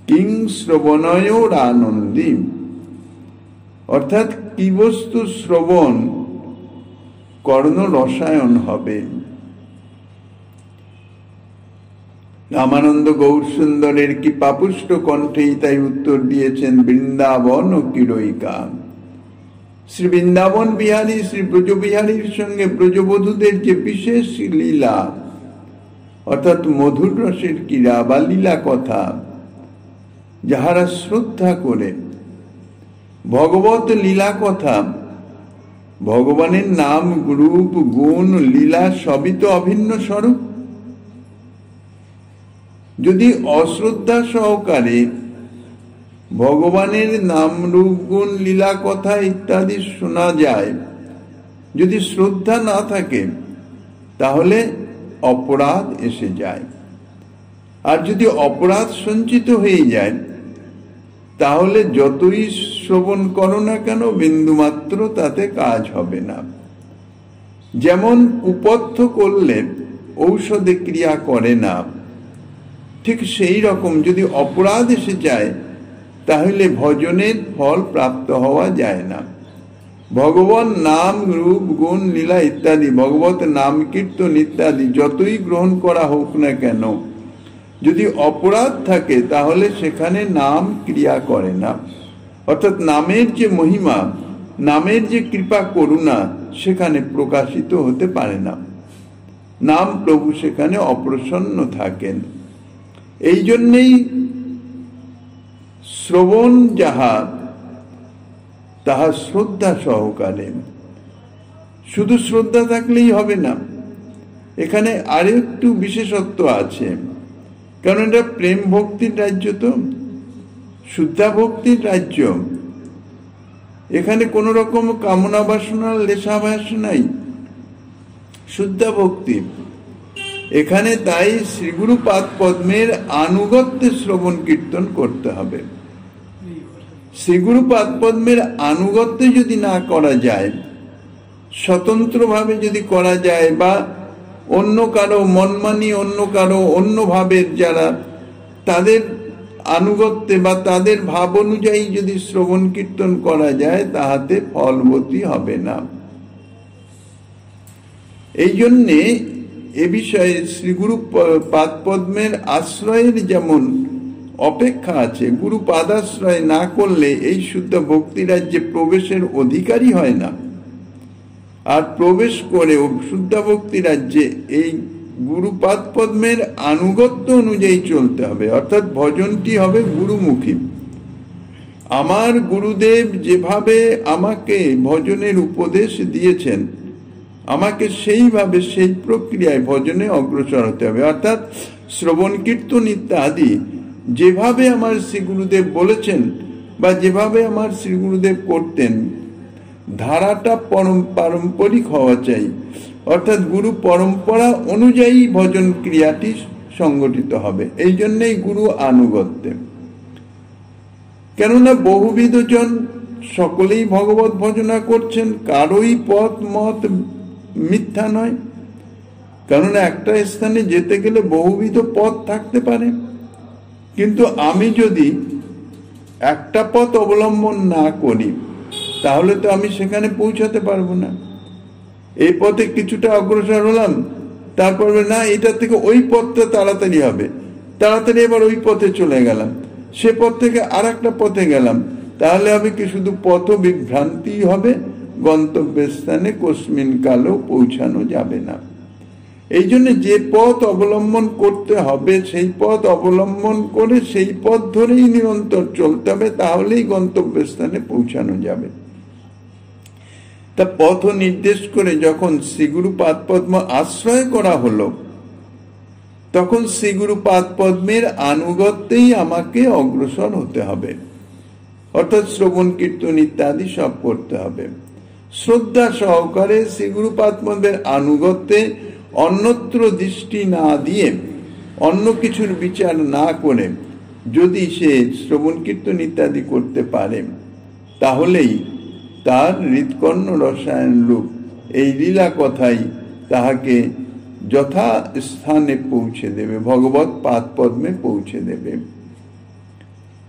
Speaker 1: কিং শ্রবণয়োর আনন্দী, অর্থাৎ কি বস্তু শ্রবণ কর্ণ রসায়ন হবে। রামানন্দ গৌর সুন্দরের কি পাপুষ্ট কণ্ঠেই তাই উত্তর দিয়েছেন, বৃন্দাবন ও কিরৈকা। শ্রী বৃন্দাবন বিহারী শ্রী ব্রজবিহারীর সঙ্গে ব্রজবধূদের যে বিশেষ লীলা, অর্থাৎ মধুর রসের ক্রীড়া বা লীলা কথা, যাহারা শ্রদ্ধা করে ভগবত লীলা কথা, ভগবানের নাম রূপ গুণ লীলা সবই তো অভিন্ন স্বরূপ। যদি অশ্রদ্ধা সহকারে ভগবানের নাম রূপ গুণ লীলা কথা ইত্যাদি শোনা যায়, যদি শ্রদ্ধা না থাকে তাহলে অপরাধ এসে যায়। আর যদি অপরাধ সঞ্চিত হয়ে যায় তাহলে যতই শ্রবণ করো না কেন বিন্দুমাত্র তাতে কাজ হবে না। যেমন কুপথ্য করলে ঔষধে ক্রিয়া করে না, ঠিক সেই রকম যদি অপরাধ এসে যায় তাহলে ভজনের ফল প্রাপ্ত হওয়া যায় না। ভগবান নাম রূপ গুণ লীলা ইত্যাদি, ভগবত নাম কীর্তন ইত্যাদি যতই গ্রহণ করা হোক না কেন, যদি অপরাধ থাকে তাহলে সেখানে নাম ক্রিয়া করে না। অর্থাৎ নামের যে মহিমা, নামের যে কৃপা করুণা সেখানে প্রকাশিত হতে পারে না। নাম প্রভু সেখানে অপ্রসন্ন থাকেন। এই জন্যেই শ্রবণ যাহা তাহা শ্রদ্ধা সহকারে, শুধু শ্রদ্ধা থাকলেই হবে না, এখানে আরেকটু বিশেষত্ব আছে। কারণ এটা প্রেম ভক্তির রাজ্য, তো শুদ্ধা ভক্তির রাজ্য। এখানে কোন রকম কামনা বাসনার লেশাভাস নাই, শুদ্ধা ভক্তি। এখানে তাই শ্রীগুরু পাদ পদ্মের আনুগত্যে শ্রবণ কীর্তন করতে হবে। শ্রীগুরু পাদ পদ্মের আনুগত্যে যদি না করা যায়, স্বতন্ত্রভাবে যদি করা যায়, বা অন্য কারো মনমানি, অন্য কারো অন্য ভাবের যারা, তাদের আনুগত্যে বা তাদের ভাব অনুযায়ী যদি শ্রবণ কীর্তন করা যায় তাহাতে ফলবতী হবে না। এই জন্যে এ বিষয়ে শ্রীগুরু পাদ পদ্মের আশ্রয়ের যেমন অপেক্ষা আছে, গুরু পাদাশ্রয় না করলে এই শুদ্ধ ভক্তি রাজ্যে প্রবেশের অধিকারী হয় না। আর প্রবেশ করেও শুদ্ধ ভক্তি রাজ্যে এই গুরু পাদ পদ্মের আনুগত্য অনুযায়ী চলতে হবে, অর্থাৎ ভজনটি হবে গুরুমুখী। আমার গুরুদেব যেভাবে আমাকে ভজনের উপদেশ দিয়েছেন, আমাকে সেইভাবে সেই প্রক্রিয়ায় ভজনে অগ্রসর হতে হবে। অর্থাৎ শ্রবণ কীর্তন ইত্যাদি যেভাবে আমার শ্রী গুরুদেব বলেছেন বা যেভাবে আমার শ্রী গুরুদেব করতেন, ধারাটা পারম্পরিক হওয়া চাই। অর্থাৎ গুরু পরম্পরা অনুযায়ী ভজন ক্রিয়াটি সংগঠিত হবে। এই জন্যই গুরু আনুগত্যে। কেননা বহুবিধ জন সকলেই ভগবত ভজনা করছেন, কারোই পথ মত মিথ্যা নয়। কেননা একটা স্থানে যেতে গেলে বহুবিধ পথ থাকতে পারে, কিন্তু আমি যদি একটা পথ অবলম্বন না করি তাহলে তো আমি সেখানে পৌঁছাতে পারবো না। এই পথে কিছুটা অগ্রসর হলাম, তারপরে না এটা থেকে ওই পথটা তাড়াতাড়ি হবে, তাড়াতাড়ি এবার ওই পথে চলে গেলাম, সে পথ থেকে আর একটা পথে গেলাম, তাহলে হবে কি শুধু পথ বিভ্রান্তি হবে, গন্তব্যস্থানে কস্মিন কালেও পৌঁছানো যাবে না। এই জন্য যে পথ অবলম্বন করতে হবে সেই পথ অবলম্বন করে সেই পথ ধরেই নিরন্তর চলতে হবে, তাহলেই গন্তব্যস্থানে পৌঁছানো যাবে। তা পথ নির্দেশ করে যখন শ্রীগুরু পাদপদ্ম আশ্রয় করা হলো, তখন শ্রীগুরু পাদপদ্মের আনুগত্যেই আমাকে অগ্রসর হতে হবে, অর্থাৎ শ্রবণ কীর্তন ইত্যাদি সব করতে হবে। শ্রদ্ধা সহকারে শ্রীগুরু পাদপদ্মের আনুগত্যে অন্যত্র দৃষ্টি না দিয়ে, অন্য কিছুর বিচার না করে যদি সে শ্রবণ কীর্তন ইত্যাদি করতে পারে, তাহলেই তার হৃৎকর্ণ রসায়ন রূপ এই লীলা কথাই তাহাকে যথা স্থানে পৌঁছে দেবে, ভগবত পাদপদ্মে পৌঁছে দেবে।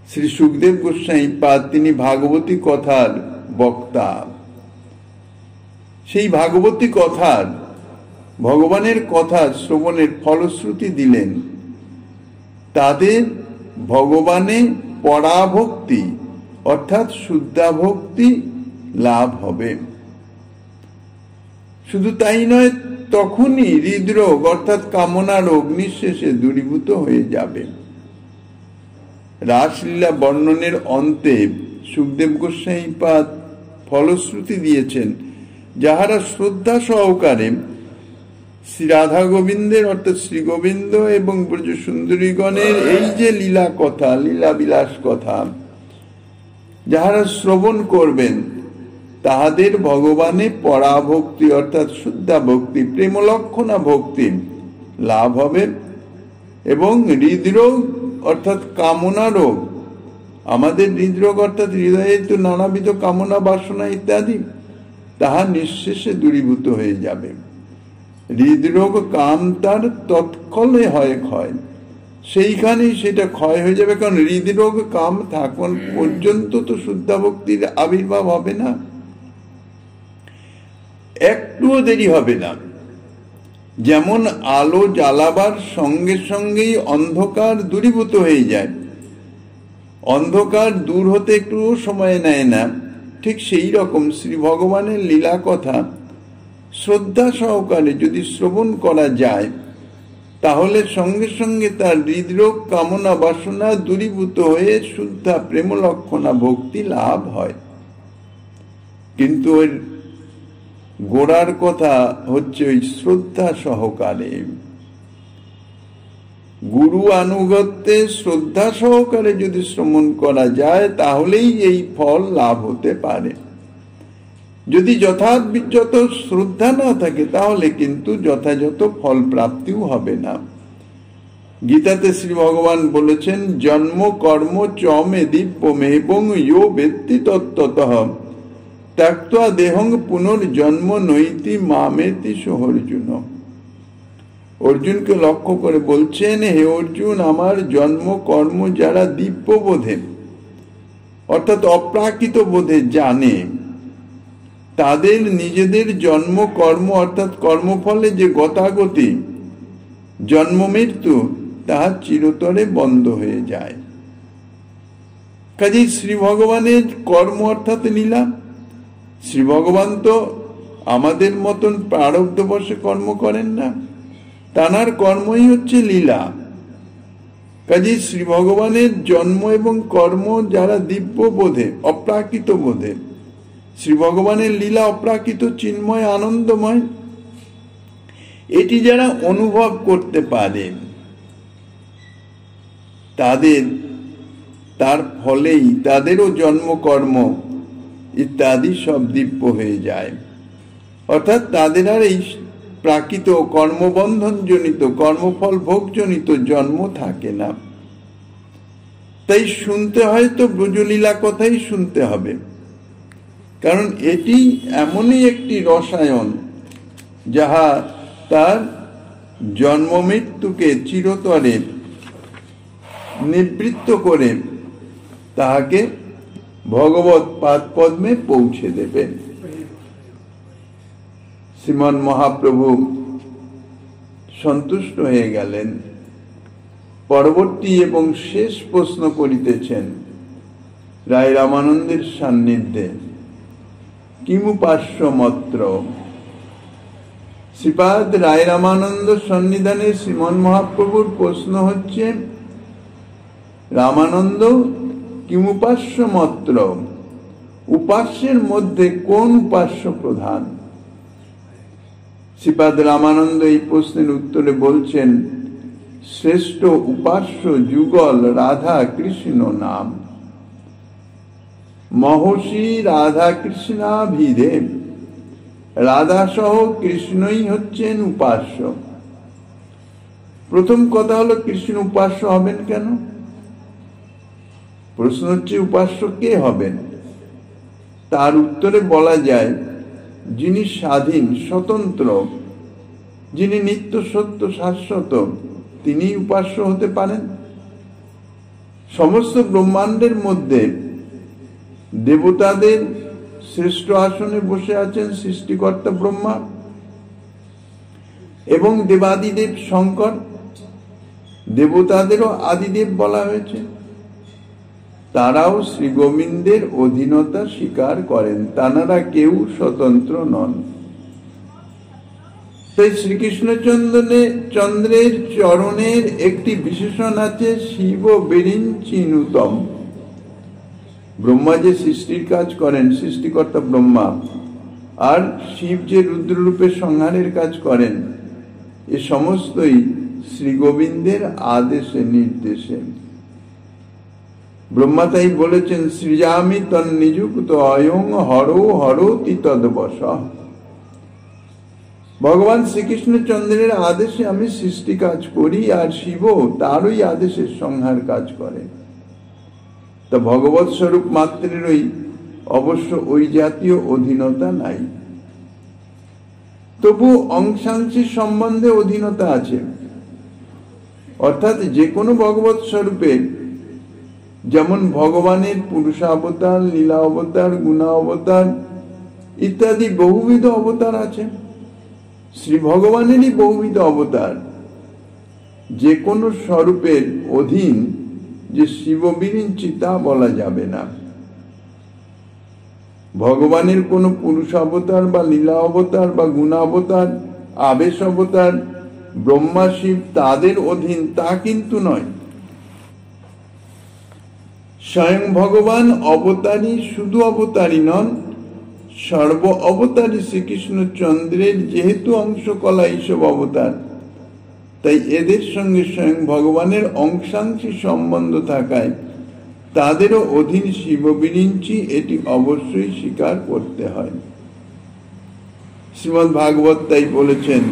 Speaker 1: শ্রী সুখদেব গোস্বামী পাদ তিনি ভাগবতী কথার বক্তা। সেই ভাগবতী কথার, ভগবানের কথা শ্রবণের ফলশ্রুতি দিলেন তাদের ভগবানে পরাভক্তি অর্থাৎ শুদ্ধাভক্তি লাভ হবে। শুধু তাই নয়, তখনই হৃদরোগ অর্থাৎ কামনা রোগ নিঃশেষে দূরীভূত হয়ে যাবে। রাসলীলা বর্ণনের অন্তে সুখদেব গোস্বামী পাদ ফলশ্রুতি দিয়েছেন, যাহারা শ্রদ্ধা সহকারে শ্রী রাধা গোবিন্দের অর্থাৎ শ্রী গোবিন্দ এবং ব্রজ সুন্দরীগণের এই যে লীলা কথা, লীলা বিলাস কথা যাহারা শ্রবণ করবেন, তাহাদের ভগবানে পরাভক্তি অর্থাৎ শুদ্ধা ভক্তি, প্রেমলক্ষণা ভক্তি লাভ হবে এবং হৃদরোগ অর্থাৎ কামনা রোগ, আমাদের হৃদরোগ অর্থাৎ হৃদয়ে তো নানাবিধ কামনা বাসনা ইত্যাদি, তাহা নিঃশেষে দূরীভূত হয়ে যাবে। হৃদরোগ কাম তার তৎকালে হয় ক্ষয়, সেইখানেই সেটা ক্ষয় হয়ে যাবে, কারণ হৃদরোগ কাম থাকুন পর্যন্ত তো শুদ্ধা ভক্তির আবির্ভাব হবে না, একটুও দেরি হবে না। যেমন আলো জ্বালাবার সঙ্গে সঙ্গেই অন্ধকার দূরীভূত হয়ে যায়, অন্ধকার দূর হতে একটু সময় নেয় না, ঠিক সেই রকম শ্রী ভগবানের লীলা কথা শ্রদ্ধা সহকারে যদি শ্রবণ করা যায়, তাহলে সঙ্গে সঙ্গে তার হৃদরোগ কামনা বাসনা দূরীভূত হয়ে শুদ্ধা প্রেমলক্ষণা ভক্তি লাভ হয়। কিন্তু ওই গোড়ার কথা হচ্ছে ওই শ্রদ্ধা সহকারে, গুরু আনুগত্যে শ্রদ্ধা সহকারে যদি শ্রবণ করা যায়, তাহলেই এই ফল লাভ হতে পারে। যদি যথাযথ শ্রদ্ধা না থাকে, তাহলে কিন্তু যথাযথ ফল প্রাপ্তিও হবে না। গীতাতে শ্রী ভগবান বলেছেন, জন্ম কর্ম চ মে দীপ্যমে এবং ইয়ো বেত্তি তত্ত্বতঃ ত্যক্ত্বা দেহং পুনর্জন্ম নৈতি মামেতি সোহর্জুন। অর্জুনকে লক্ষ্য করে বলছেন, হে অর্জুন, আমার জন্ম কর্ম যারা দিব্য বোধে অর্থাৎ অপ্রাকৃত বোধে জানে, তাদের নিজেদের জন্ম কর্ম অর্থাৎ কর্মফলে যে গতাগতি জন্ম মৃত্যু, তাহা চিরতরে বন্ধ হয়ে যায়। কাজেই শ্রী ভগবানের কর্ম অর্থাৎ লীলা, শ্রী ভগবান তো আমাদের মতন প্রারব্ধবশে কর্ম করেন না, তানার কর্মই হচ্ছে লীলা। কাজেই শ্রী ভগবানের জন্ম এবং কর্ম যারা দিব্য বোধে অপ্রাকৃত বোধে, শ্রী ভগবানের লীলা অপ্রাকৃত চিন্ময় আনন্দময়, এটি যারা অনুভব করতে পারে, তার ফলেই তাদেরও জন্মকর্ম ইত্যাদি সব দিব্য হয়ে যায়, অর্থাৎ তাদের আর এই প্রাকৃত কর্মবন্ধন জনিত কর্মফল ভোগজনিত জন্ম থাকে না। তাই শুনতে হয় তো ব্রজলীলা কথাই শুনতে হবে, কারণ এটি এমনই একটি রসায়ন যাহা তার জন্ম মৃত্যুকে চিরতরে নিবৃত্ত করে তাহাকে ভগবত পাদপদ্মে পৌঁছে দেবে। শ্রীমন মহাপ্রভু সন্তুষ্ট হয়ে গেলেন। পরবর্তী এবং শেষ প্রশ্ন করিতেছেন রায় রামানন্দের সান্নিধ্যে, কিমুপাস্যমত্র। শ্রীপাদ রায় রামানন্দ সন্নিধানে শ্রীমন মহাপ্রভুর প্রশ্ন হচ্ছে, রামানন্দ কিমুপাস্যমত্র, উপাস্যের মধ্যে কোন উপাস্য প্রধান? শ্রীপাদ রামানন্দ এই প্রশ্নের উত্তরে বলছেন, শ্রেষ্ঠ উপাস্য যুগল রাধা কৃষ্ণ নাম। মহর্ষি রাধা কৃষ্ণাভিদেব, রাধা সহ কৃষ্ণই হচ্ছেন উপাস্য। প্রথম কথা হলো, কৃষ্ণ উপাস্য হবেন কেন? প্রশ্ন হচ্ছে উপাস্য কে হবেন? তার উত্তরে বলা যায়, যিনি স্বাধীন, স্বতন্ত্র, যিনি নিত্য সত্য শাশ্বত, তিনি উপাস্য হতে পারেন। সমস্ত ব্রহ্মাণ্ডের মধ্যে দেবতাদের শ্রেষ্ঠ আসনে বসে আছেন সৃষ্টিকর্তা ব্রহ্মা এবং দেবাদিদেব শঙ্কর। দেবতাদেরও আদিদেব বলা হয়েছে। তারাও শ্রী গোবিন্দের অধীনতা স্বীকার করেন, তারা কেউ স্বতন্ত্র নন। তাই শ্রীকৃষ্ণ চন্দ্রের চরণের একটি বিশেষণ আছে, শিব বিরিঞ্চিনুতম। ব্রহ্মা যে সৃষ্টির কাজ করেন, সৃষ্টিকর্তা ব্রহ্মা, আর শিব যে রুদ্ররূপে সংহারের কাজ করেন, এ সমস্তই শ্রী গোবিন্দের আদেশে নির্দেশে। ব্রহ্মা তাই বলেছেন, সৃজামি তন্নিযুক্ত অয়ং হরো হরতি তদ্বশ। ভগবান শ্রীকৃষ্ণ চন্দ্রের আদেশে আমি সৃষ্টি কাজ করি, আর শিব তারই আদেশে সংহার কাজ করে। তা ভগবৎ স্বরূপ মাত্রেরই অবশ্য ওই জাতীয় অধীনতা নাই। তবু অংশাংশী সম্বন্ধে অধীনতা আছে। অর্থাৎ যে কোনো ভগবৎ স্বরূপে, যেমন ভগবানের পুরুষাবতার, লীলা অবতার, গুণা অবতার ইত্যাদি বহুবিধ অবতার আছে। শ্রী ভগবানেরই বহুবিধ অবতার। যে কোনো স্বরূপের অধীন যে শিব বিরিঞ্চি তা বলা যাবে না। ভগবানের কোন পুরুষ অবতার বা লীলা অবতার বা গুণা অবতার, আবেশ অবতার, ব্রহ্মা শিব তাদের অধীন তা কিন্তু নয়। স্বয়ং ভগবান অবতারী, শুধু অবতারী নন, সর্ব অবতারী শ্রীকৃষ্ণ চন্দ্রের যেহেতু অংশ কলা এইসব অবতার, তাই এদের সঙ্গে স্বয়ং ভগবানের অংশাংশী সম্বন্ধ থাকায় তাদেরও অধীন শিব বিরিঞ্চি, এটি অবশ্যই স্বীকার করতে হয়। শ্রীমদ্ ভাগবত তাই বলেছেন,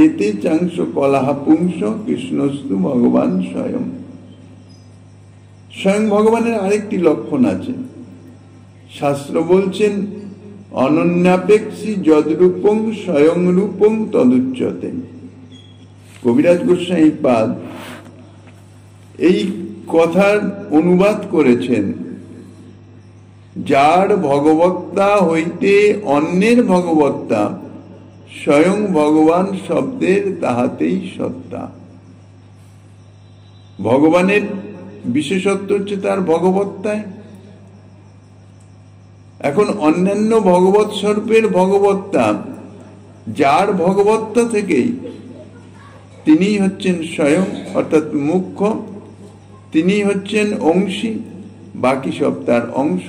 Speaker 1: এতে চাংশ কলাহ পুংস কৃষ্ণস্তু ভগবান স্বয়ং। স্বয়ং ভগবানের আরেকটি লক্ষণ আছে। শাস্ত্র বলছেন, অনন্যাপেক্ষী যদ্রূপং স্বয়ং রূপং তদুচ্যতে। কবিরাজ গোস্বামী পাদ এই কথার অনুবাদ করেছেন, যার ভগবত্তা হইতে অন্যের ভগবত্তা, স্বয়ং ভগবান শব্দের তাহাতেই সত্তা। ভগবানের বিশেষত্ব হচ্ছে তার ভগবত্তায়। এখন অন্যান্য ভগবৎ স্বরূপের ভগবত্তা, যার ভগবত্তা থেকেই তিনি হচ্ছেন স্বয়ং, অর্থাৎ মুখ্য, তিনি হচ্ছেন অংশী, বাকি সব তার অংশ।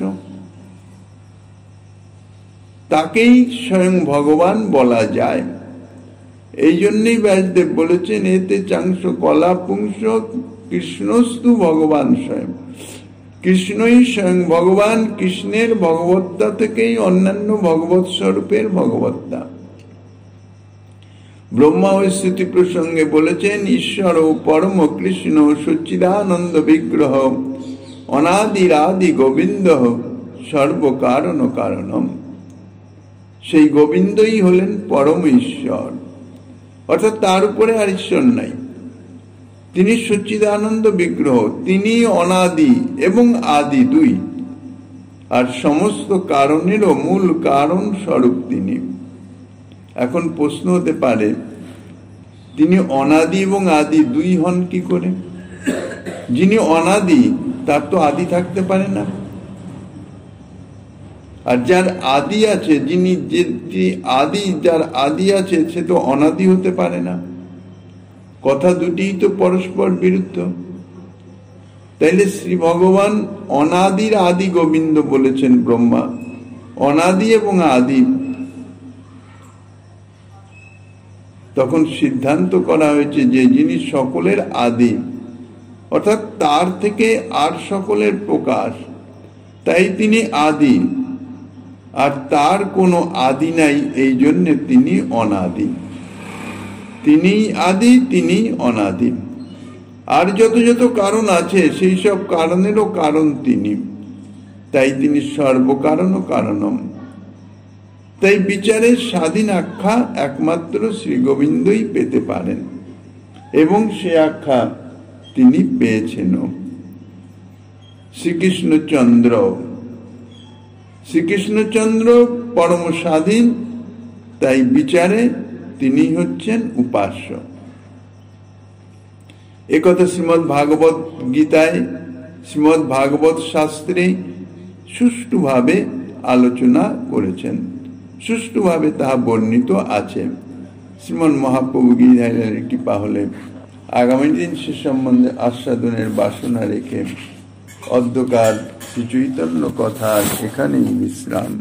Speaker 1: তাকেই স্বয়ং ভগবান বলা যায়। এই জন্যই ব্যাসদেব বলেছেন, এতে চাংশ কলা পুংস কৃষ্ণস্তু ভগবান স্বয়ং। কৃষ্ণই স্বয়ং ভগবান, কৃষ্ণের ভগবত্তা থেকেই অন্যান্য ভগবৎ স্বরূপের ভগবত্তা। ব্রহ্মা ওই স্মৃতি প্রসঙ্গে বলেছেন, ঈশ্বর পরম কৃষ্ণ সচ্চিদানন্দ বিগ্রহ অনাদিরাদি গোবিন্দ সর্বকারণ কারণম। সেই গোবিন্দই হলেন পরম ঈশ্বর, অর্থাৎ তার উপরে আর ঈশ্বর নাই। তিনি সচ্চিদানন্দ বিগ্রহ, তিনি অনাদি এবং আদি দুই, আর সমস্ত কারণেরও মূল কারণ স্বরূপ তিনি। এখন প্রশ্ন হতে পারে, তিনি অনাদি এবং আদি দুই হন কি করে? যিনি অনাদি তার তো আদি থাকতে পারে না, আর যার আদি আছে, যার আদি আছে সে তো অনাদি হতে পারে না। কথা দুটিই তো পরস্পর বিরুদ্ধ। তাইলে শ্রী ভগবান অনাদির আদি গোবিন্দ বলেছেন ব্রহ্মা, অনাদি এবং আদি। তখন সিদ্ধান্ত করা হয়েছে যে যিনি সকলের আদি, অর্থাৎ তার থেকে আর সকলের প্রকাশ, তাই তিনি আদি, আর তার কোনো আদি নাই, এই জন্য তিনি অনাদি। তিনি আদি, তিনি অনাদি। আর যত যত কারণ আছে সেই সব কারণেরও কারণ তিনি, তাই তিনি সর্বকারণ ও কারণম। তাই বিচারের স্বাধীন আখ্যা একমাত্র শ্রী গোবিন্দই পেতে পারেন, এবং সে আখ্যা তিনি পেয়েছেন। শ্রীকৃষ্ণচন্দ্র, শ্রীকৃষ্ণচন্দ্র পরম স্বাধীন, তাই বিচারে তিনি হচ্ছেন উপাস্য। একথা শ্রীমদ্ ভাগবত গীতায়, শ্রীমদ্ ভাগবত শাস্ত্রে সুষ্ঠুভাবে আলোচনা করেছেন, সুষ্ঠুভাবে তাহা বর্ণিত আছে। শ্রীমন মহাপ্রভু গীতার কৃপা হলে আগামী দিন সে সম্বন্ধে আস্বাদনের বাসনা রেখে অদ্যকার শ্রী চৈতন্য কথা এখানেই বিশ্রাম।